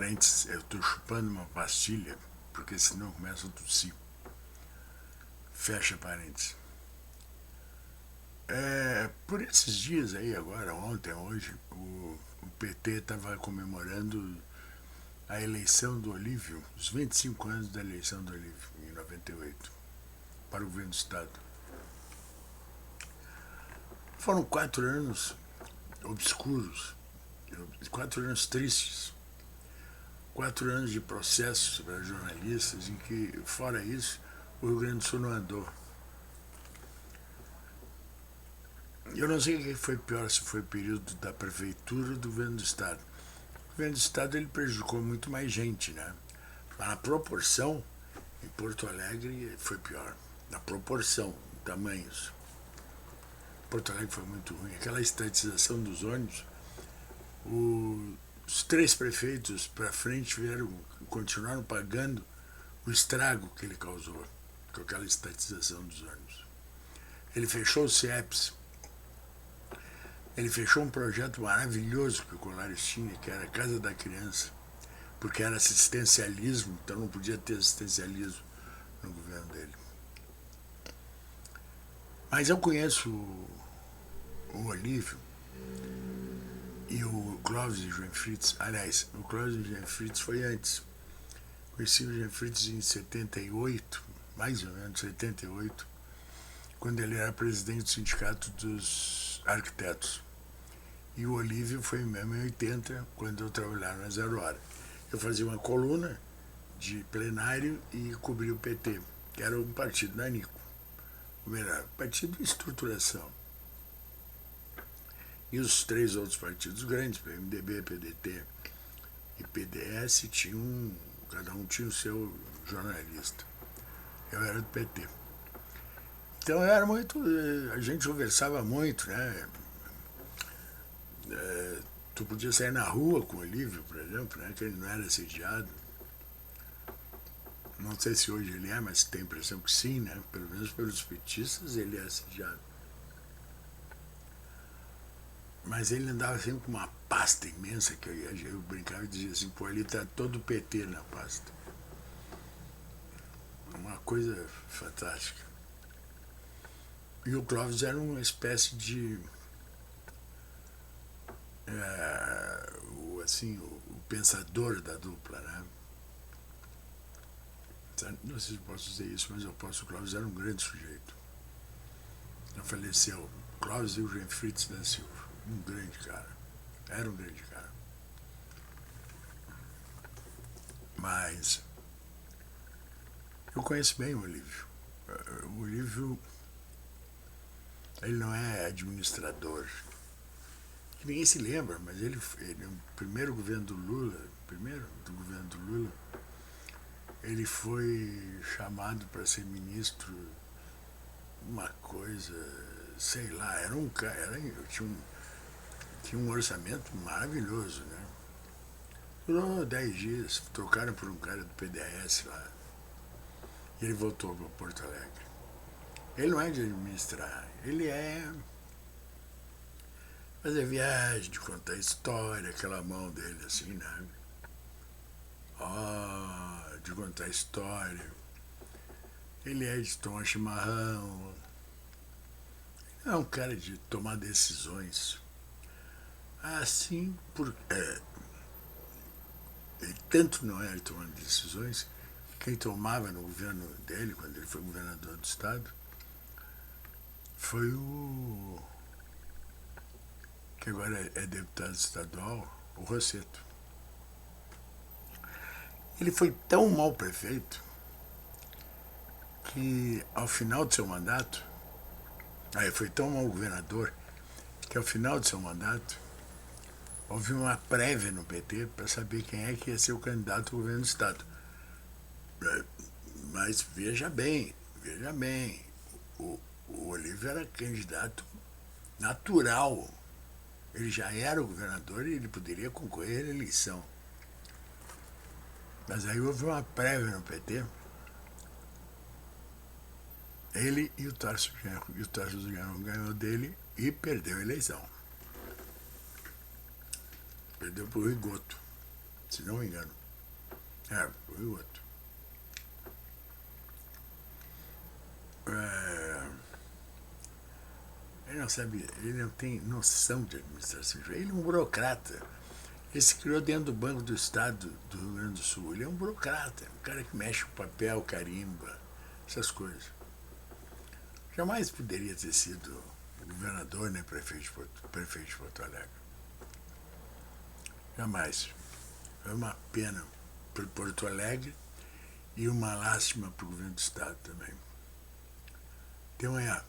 Parênteses, eu estou chupando uma pastilha, porque senão eu começo a tossir. Fecha parênteses. Por esses dias aí agora, ontem, hoje, o PT estava comemorando a eleição do Olívio, os 25 anos da eleição do Olívio, em 98, para o governo do Estado. Foram 4 anos obscuros, 4 anos tristes, 4 anos de processos para jornalistas, em que, fora isso, o Rio Grande do Sul não andou. Eu não sei o que foi pior, se foi o período da prefeitura ou do governo do Estado. O governo do Estado ele prejudicou muito mais gente, né? Mas na proporção, em Porto Alegre foi pior. Na proporção, em tamanhos. Porto Alegre foi muito ruim. Aquela estatização dos ônibus, os 3 prefeitos para frente continuaram pagando o estrago que ele causou com aquela estatização dos ônibus. Ele fechou o CIEPS. Ele fechou um projeto maravilhoso que o Colares tinha, que era a Casa da Criança, porque era assistencialismo, então não podia ter assistencialismo no governo dele. Mas eu conheço o Olívio e o Clóvis e João Fritz. Aliás, o Clóvis e João Fritz foi antes. Conheci o João Fritz em 78, mais ou menos 78, quando ele era presidente do Sindicato dos Arquitetos. E o Olívio foi mesmo em 80, quando eu trabalhava na Zero Hora. Eu fazia uma coluna de plenário e cobria o PT, que era um partido nanico, ou melhor, partido de estruturação. E os 3 outros partidos grandes, PMDB, PDT e PDS, cada um tinha o seu jornalista. Eu era do PT. Então era muito. A gente conversava muito, né? Tu podia sair na rua com o Olívio, por exemplo, né? Que ele não era assediado. Não sei se hoje ele é, mas tem a impressão que sim, né? Pelo menos pelos petistas ele é assediado. Mas ele andava sempre com uma pasta imensa, que eu brincava e dizia assim, pô, ele tá todo o PT na pasta. Uma coisa fantástica. E o Clóvis era uma espécie de o pensador da dupla, né? Não sei se posso dizer isso, mas eu posso. O Clóvis era um grande sujeito. Já faleceu. Clóvis e o Jean Fritz da Silva. Um grande cara. Era um grande cara. Mas eu conheço bem o Olívio. O Olívio, ele não é administrador. Ninguém se lembra, mas ele no primeiro governo do Lula, ele foi chamado para ser ministro, uma coisa, sei lá, era um cara, tinha um orçamento maravilhoso, né? Durou 10 dias, trocaram por um cara do PDS lá. E ele voltou para Porto Alegre. Ele não é de administrar, ele é fazer viagem, de contar história, aquela mão dele assim, né? De contar história. Ele é de tomar chimarrão. É um cara de tomar decisões. Assim, ele tanto não era de tomar decisões, quem tomava no governo dele, quando ele foi governador do estado, foi o que agora é deputado estadual, o Rosseto. Ele foi tão mau prefeito que ao final do seu mandato, ele foi tão mau governador que ao final do seu mandato houve uma prévia no PT para saber quem é que ia ser o candidato ao governo do estado. Mas veja bem, o Olívio era candidato natural. Ele já era o governador e ele poderia concorrer à eleição. Mas aí houve uma prévia no PT. Ele e o Tarso Genro. E o Tarso Genro ganhou dele e perdeu a eleição. Perdeu para o Rigoto. se não me engano. Foi o outro. Ele não sabe, ele não tem noção de administração. Ele é um burocrata. Ele se criou dentro do Banco do Estado do Rio Grande do Sul. Ele é um burocrata, um cara que mexe com papel, carimba, essas coisas. Jamais poderia ter sido governador nem prefeito de Porto Alegre. Jamais. Foi uma pena para Porto Alegre e uma lástima para o governo do Estado também. Até amanhã.